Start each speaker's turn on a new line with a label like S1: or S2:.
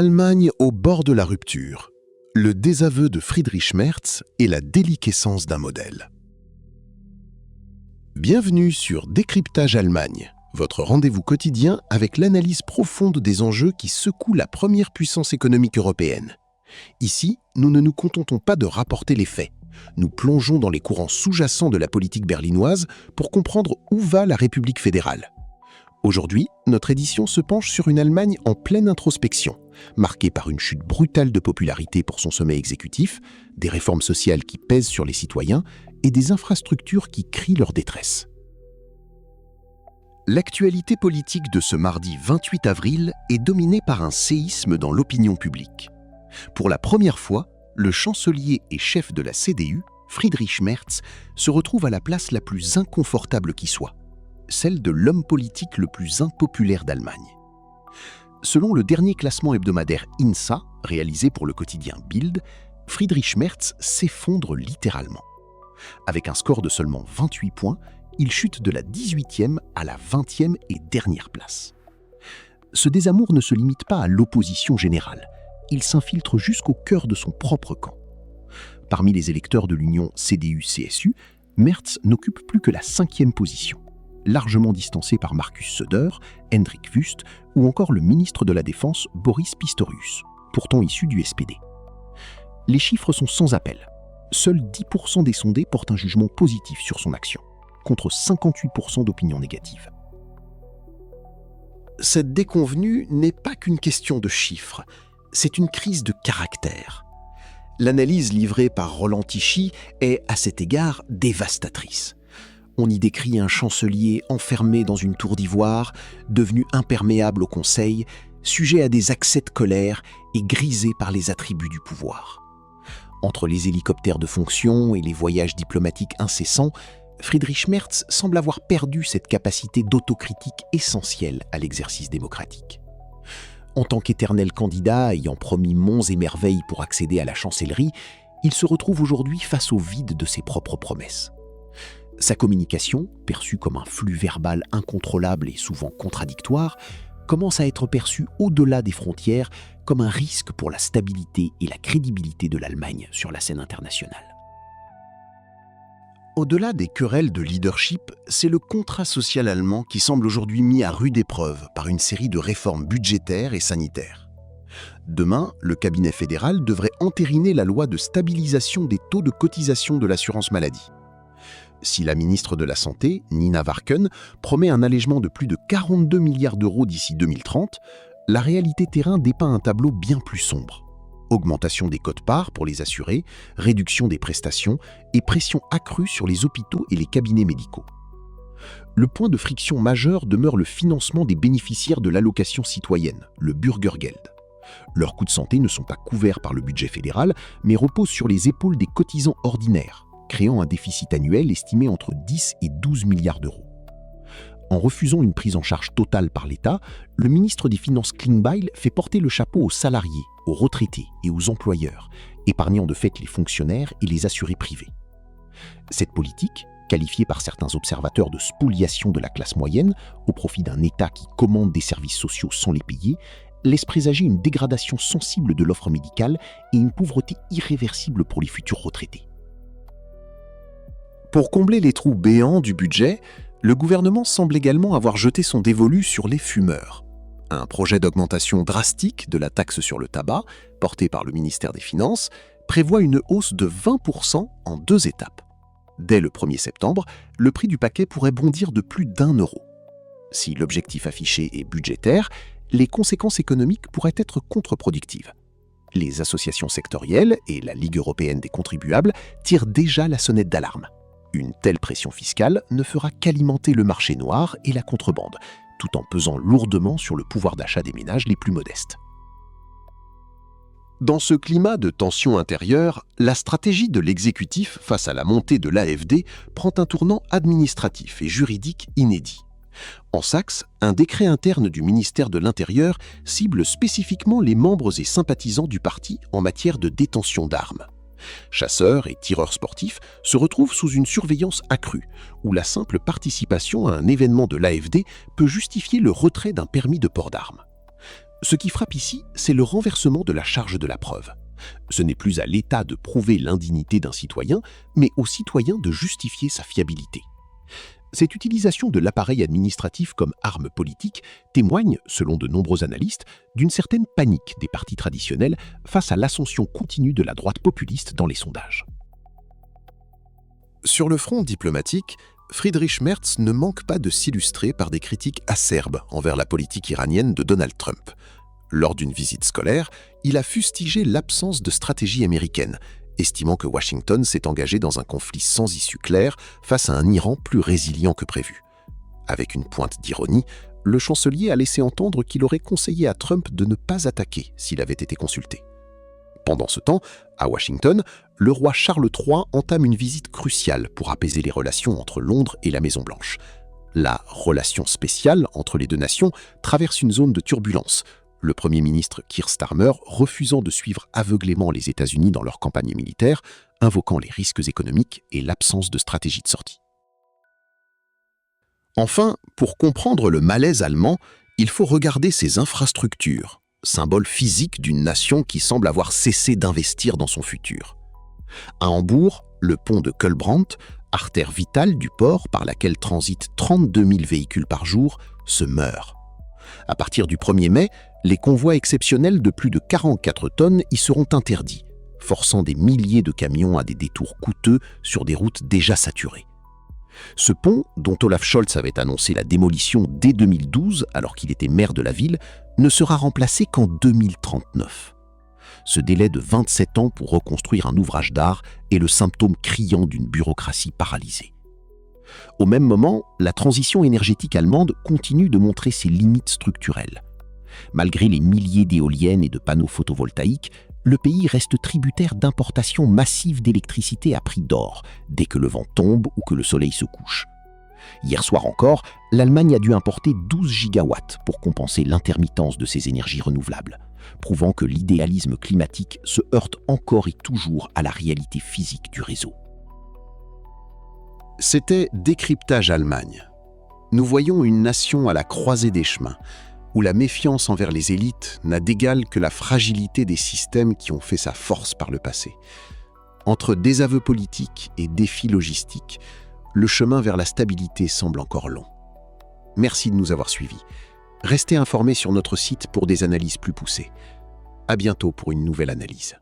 S1: L'Allemagne au bord de la rupture, le désaveu de Friedrich Merz et la déliquescence d'un modèle. Bienvenue sur Décryptage Allemagne, votre rendez-vous quotidien avec l'analyse profonde des enjeux qui secouent la première puissance économique européenne. Ici, nous ne nous contentons pas de rapporter les faits. Nous plongeons dans les courants sous-jacents de la politique berlinoise pour comprendre où va la République fédérale. Aujourd'hui, notre édition se penche sur une Allemagne en pleine introspection, marquée par une chute brutale de popularité pour son sommet exécutif, des réformes sociales qui pèsent sur les citoyens et des infrastructures qui crient leur détresse. L'actualité politique de ce mardi 28 avril est dominée par un séisme dans l'opinion publique. Pour la première fois, le chancelier et chef de la CDU, Friedrich Merz, se retrouve à la place la plus inconfortable qui soit, celle de l'homme politique le plus impopulaire d'Allemagne. Selon le dernier classement hebdomadaire INSA, réalisé pour le quotidien Bild, Friedrich Merz s'effondre littéralement. Avec un score de seulement 28 points, il chute de la 18e à la 20e et dernière place. Ce désamour ne se limite pas à l'opposition générale, il s'infiltre jusqu'au cœur de son propre camp. Parmi les électeurs de l'union CDU-CSU, Merz n'occupe plus que la 5e position, largement distancé par Markus Söder, Hendrik Wüst ou encore le ministre de la Défense Boris Pistorius, pourtant issu du SPD. Les chiffres sont sans appel. Seuls 10% des sondés portent un jugement positif sur son action, contre 58% d'opinions négatives. Cette déconvenue n'est pas qu'une question de chiffres, c'est une crise de caractère. L'analyse livrée par Roland Tichy est, à cet égard, dévastatrice. On y décrit un chancelier enfermé dans une tour d'ivoire, devenu imperméable au conseil, sujet à des accès de colère et grisé par les attributs du pouvoir. Entre les hélicoptères de fonction et les voyages diplomatiques incessants, Friedrich Merz semble avoir perdu cette capacité d'autocritique essentielle à l'exercice démocratique. En tant qu'éternel candidat ayant promis monts et merveilles pour accéder à la chancellerie, il se retrouve aujourd'hui face au vide de ses propres promesses. Sa communication, perçue comme un flux verbal incontrôlable et souvent contradictoire, commence à être perçue au-delà des frontières comme un risque pour la stabilité et la crédibilité de l'Allemagne sur la scène internationale. Au-delà des querelles de leadership, c'est le contrat social allemand qui semble aujourd'hui mis à rude épreuve par une série de réformes budgétaires et sanitaires. Demain, le cabinet fédéral devrait entériner la loi de stabilisation des taux de cotisation de l'assurance maladie. Si la ministre de la Santé, Nina Warken, promet un allègement de plus de 42 milliards d'euros d'ici 2030, la réalité terrain dépeint un tableau bien plus sombre. Augmentation des quotes-parts pour les assurés, réduction des prestations et pression accrue sur les hôpitaux et les cabinets médicaux. Le point de friction majeur demeure le financement des bénéficiaires de l'allocation citoyenne, le Bürgergeld. Leurs coûts de santé ne sont pas couverts par le budget fédéral, mais reposent sur les épaules des cotisants ordinaires, créant un déficit annuel estimé entre 10 et 12 milliards d'euros. En refusant une prise en charge totale par l'État, le ministre des Finances Klingbeil fait porter le chapeau aux salariés, aux retraités et aux employeurs, épargnant de fait les fonctionnaires et les assurés privés. Cette politique, qualifiée par certains observateurs de spoliation de la classe moyenne au profit d'un État qui commande des services sociaux sans les payer, laisse présager une dégradation sensible de l'offre médicale et une pauvreté irréversible pour les futurs retraités. Pour combler les trous béants du budget, le gouvernement semble également avoir jeté son dévolu sur les fumeurs. Un projet d'augmentation drastique de la taxe sur le tabac, porté par le ministère des Finances, prévoit une hausse de 20% en 2 étapes. Dès le 1er septembre, le prix du paquet pourrait bondir de plus d'1 euro. Si l'objectif affiché est budgétaire, les conséquences économiques pourraient être contre-productives. Les associations sectorielles et la Ligue européenne des contribuables tirent déjà la sonnette d'alarme. Une telle pression fiscale ne fera qu'alimenter le marché noir et la contrebande, tout en pesant lourdement sur le pouvoir d'achat des ménages les plus modestes. Dans ce climat de tension intérieure, la stratégie de l'exécutif face à la montée de l'AfD prend un tournant administratif et juridique inédit. En Saxe, un décret interne du ministère de l'Intérieur cible spécifiquement les membres et sympathisants du parti en matière de détention d'armes. Chasseurs et tireurs sportifs se retrouvent sous une surveillance accrue, où la simple participation à un événement de l'AfD peut justifier le retrait d'un permis de port d'armes. Ce qui frappe ici, c'est le renversement de la charge de la preuve. Ce n'est plus à l'État de prouver l'indignité d'un citoyen, mais au citoyen de justifier sa fiabilité. Cette utilisation de l'appareil administratif comme arme politique témoigne, selon de nombreux analystes, d'une certaine panique des partis traditionnels face à l'ascension continue de la droite populiste dans les sondages. Sur le front diplomatique, Friedrich Merz ne manque pas de s'illustrer par des critiques acerbes envers la politique iranienne de Donald Trump. Lors d'une visite scolaire, il a fustigé l'absence de stratégie américaine, estimant que Washington s'est engagé dans un conflit sans issue claire face à un Iran plus résilient que prévu. Avec une pointe d'ironie, le chancelier a laissé entendre qu'il aurait conseillé à Trump de ne pas attaquer s'il avait été consulté. Pendant ce temps, à Washington, le roi Charles III entame une visite cruciale pour apaiser les relations entre Londres et la Maison-Blanche. La relation spéciale entre les deux nations traverse une zone de turbulence, le Premier ministre Keir Starmer refusant de suivre aveuglément les États-Unis dans leur campagne militaire, invoquant les risques économiques et l'absence de stratégie de sortie. Enfin, pour comprendre le malaise allemand, il faut regarder ses infrastructures, symbole physique d'une nation qui semble avoir cessé d'investir dans son futur. À Hambourg, le pont de Kölbrandt, artère vitale du port par laquelle transitent 32 000 véhicules par jour, se meurt. À partir du 1er mai, les convois exceptionnels de plus de 44 tonnes y seront interdits, forçant des milliers de camions à des détours coûteux sur des routes déjà saturées. Ce pont, dont Olaf Scholz avait annoncé la démolition dès 2012, alors qu'il était maire de la ville, ne sera remplacé qu'en 2039. Ce délai de 27 ans pour reconstruire un ouvrage d'art est le symptôme criant d'une bureaucratie paralysée. Au même moment, la transition énergétique allemande continue de montrer ses limites structurelles. Malgré les milliers d'éoliennes et de panneaux photovoltaïques, le pays reste tributaire d'importations massives d'électricité à prix d'or, dès que le vent tombe ou que le soleil se couche. Hier soir encore, l'Allemagne a dû importer 12 gigawatts pour compenser l'intermittence de ces énergies renouvelables, prouvant que l'idéalisme climatique se heurte encore et toujours à la réalité physique du réseau. C'était Décryptage Allemagne. Nous voyons une nation à la croisée des chemins, où la méfiance envers les élites n'a d'égal que la fragilité des systèmes qui ont fait sa force par le passé. Entre désaveux politiques et défis logistiques, le chemin vers la stabilité semble encore long. Merci de nous avoir suivis. Restez informés sur notre site pour des analyses plus poussées. À bientôt pour une nouvelle analyse.